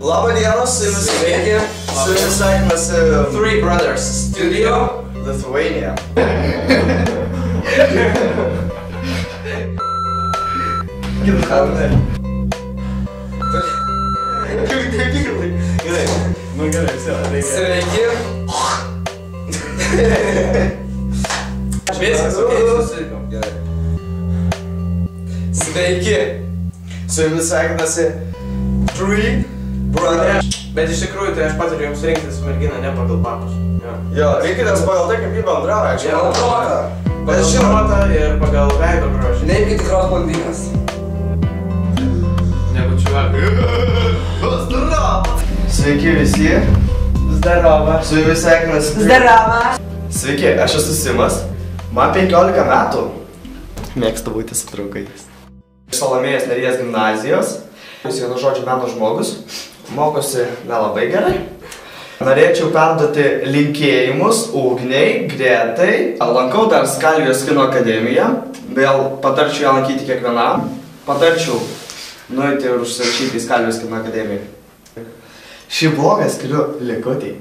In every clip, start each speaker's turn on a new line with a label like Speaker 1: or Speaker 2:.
Speaker 1: Labą dieną, su jumis sveiki. Su jumis sveikinasi
Speaker 2: Three Brothers Studio,
Speaker 1: Lithuania.
Speaker 2: Gerai.
Speaker 1: Nu gerai, reikia.
Speaker 2: Sveiki. Viskas, susitikom. Gerai. Sveiki.
Speaker 1: Su jumis sveikinasi Three Brothers.
Speaker 2: Bet iš tikrųjų, tai aš patariu jums rinktis merginą ne pagal papus.
Speaker 1: Jo, rinkitės pagal tai, kaip jį bendrauja. Čia
Speaker 2: Pagal protą. Pagal protą ir pagal veido grožį.
Speaker 3: Neimkit tikros blondinės.
Speaker 2: Negu čiuvakai.
Speaker 1: Sveiki visi.
Speaker 3: Zdarova.
Speaker 1: Su jumis sveikinasi
Speaker 3: Zdarova.
Speaker 1: Sveiki, aš esu Simas. Man 15 metų. Mėgstu būti su draugais. Iš Salomėjos Nėries gimnazijos. Jis vienu žodžiu meno žmogus. Mokosi nelabai gerai. Norėčiau perduoti linkėjimus Ugniai, Gretai. Lankau dar Skalijos kino akademiją. Vėl patarčiau ją lankyti kiekvienam. Patarčiau nueiti ir užsirašyti į Skalijos kino akademiją. Šį blogą skiriu Likutei.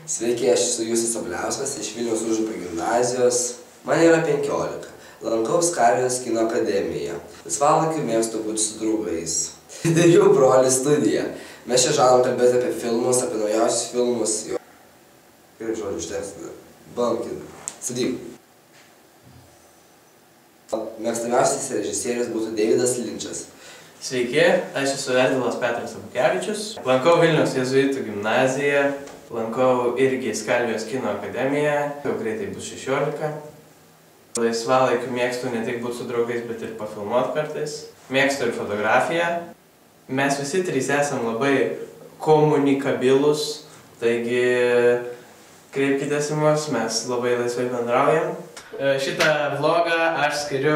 Speaker 3: Sveiki, aš esu Jusas Sabliauskas iš Vilniaus Užupio gimnazijos. Man yra 15. Lankau Skalijos kino akademiją. Laisvalaikiu mėgstu būti su draugais. Ir jų brolį studiją. Mes čia žadam kalbėti apie filmus, apie naujausius filmus. Gerai žodžiu, ištęsti. Bamkit. Sadyk. Mėgstamiausias režisierius būtų Davidas Linčas.
Speaker 2: Sveiki, aš esu Edvilas Petras Abukevičius. Lankau Vilniaus Jėzuitų gimnaziją. Lankau irgi Skalijos kino akademiją. Jau greitai bus 16. Laisvalaikiu mėgstu ne tik būti su draugais, bet ir pafilmuoti kartais. Mėgstu ir fotografiją. Mes visi trys esam labai komunikabilus, taigi kreipkitės į mus, mes labai laisvai bendraujam. Šitą vlogą aš skiriu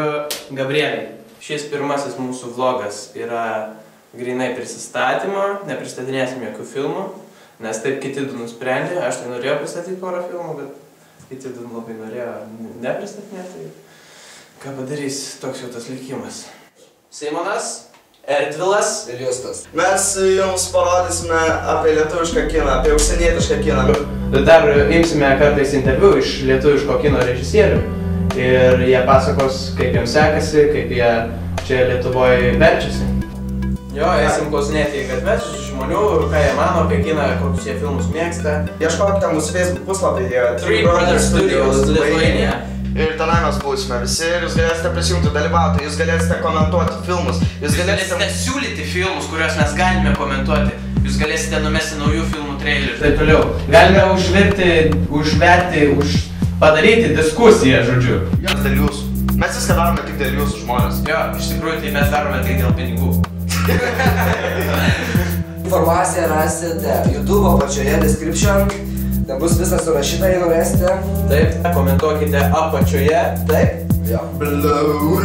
Speaker 2: Gabrieliai. Šis pirmasis mūsų vlogas yra grynai prisistatymo, nepristatinėsim jokių filmų, nes taip kiti du nusprendė. Aš tai norėjau pristatyti porą filmų, bet kiti du labai norėjo nepristatinėti. Ką padarys, toks jau tas likimas. Simonas, Erdvilas
Speaker 3: Ir Justas.
Speaker 1: Mes jums parodysime apie lietuvišką kiną, apie užsienietišką kiną.
Speaker 2: Dar imsime kartais interviu iš lietuviško kino režisierių ir jie pasakos, kaip jiems sekasi, kaip jie čia Lietuvoje verčiasi. Jo, eisim klausinėti į gatves žmonių, ką jie mano apie kiną, kokius jie filmus mėgsta.
Speaker 1: Ieškokite mūsų Facebook puslapyje
Speaker 2: Three Brothers Studios Lithuania.
Speaker 1: Ir tenai mes būsime visi ir jūs galėsite prisijungti, dalyvauti, jūs galėsite komentuoti filmus, jūs galėsite
Speaker 2: siūlyti filmus, kuriuos mes galime komentuoti. Jūs galėsite numesti naujų filmų trailerių ir taip toliau. Galime padaryti diskusiją, žodžiu.
Speaker 1: Jos dėl jūsų. Mes viską darome tik dėl jūsų žmonės.
Speaker 2: Jo, iš tikrųjų tai mes darome tik dėl pinigų.
Speaker 3: Informaciją rasite YouTube apačioje description. Ten bus visas surašyta, jei norėsite.
Speaker 2: Taip, komentuokite apačioje.
Speaker 3: Taip? Jo.
Speaker 1: Blau.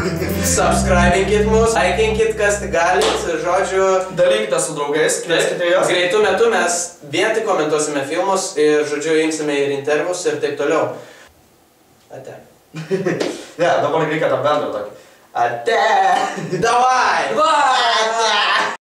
Speaker 2: Subscribinkit mus, laikinkit, kas tik galit, žodžiu.
Speaker 1: Dalykite su draugais, kvieskite juos.
Speaker 2: Greitų metų mes vien tik komentuosime filmus ir, žodžiu, imsime ir intervius ir taip toliau. Ate.
Speaker 1: Ne, dabar reikia tą bendrą tokį. Ate.
Speaker 2: Davai!
Speaker 3: Vai!